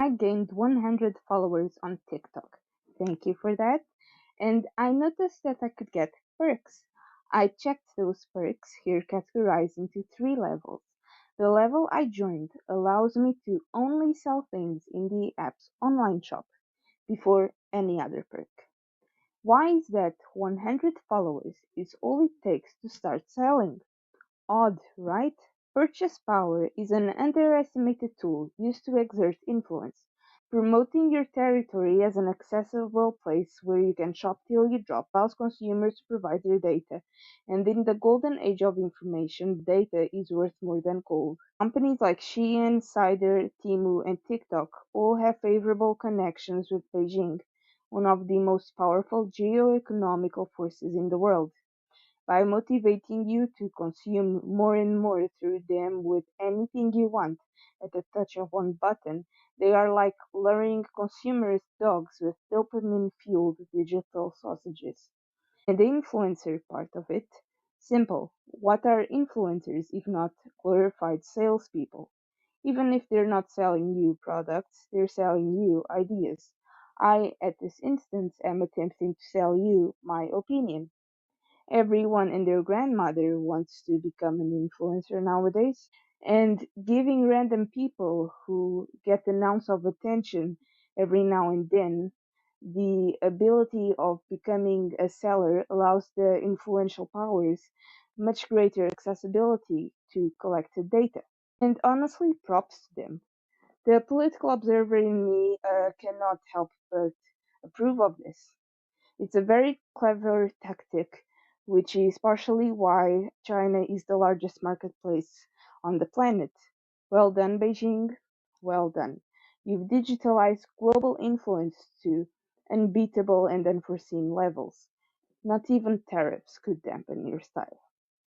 I gained 100 followers on TikTok. Thank you for that. And I noticed that I could get perks. I checked those perks, here categorized into three levels. The level I joined allows me to only sell things in the app's online shop before any other perk. Why is that 100 followers is all it takes to start selling? Odd, right? Purchase power is an underestimated tool used to exert influence. Promoting your territory as an accessible place where you can shop till you drop allows consumers to provide their data, and in the golden age of information, data is worth more than gold. Companies like Shein, Cider, Temu, and TikTok all have favorable connections with Beijing, one of the most powerful geo-economical forces in the world. By motivating you to consume more and more through them with anything you want at the touch of one button, they are like luring consumers' dogs with dopamine fueled digital sausages. And the influencer part of it, simple. What are influencers if not glorified salespeople? Even if they're not selling you products, they're selling you ideas. I, at this instance, am attempting to sell you my opinion. Everyone and their grandmother wants to become an influencer nowadays, and giving random people who get an ounce of attention every now and then the ability of becoming a seller allows the influential powers much greater accessibility to collected data. And honestly, props to them. The political observer in me cannot help but approve of this. It's a very clever tactic, which is partially why China is the largest marketplace on the planet. Well done, Beijing. Well done. You've digitalized global influence to unbeatable and unforeseen levels. Not even tariffs could dampen your style.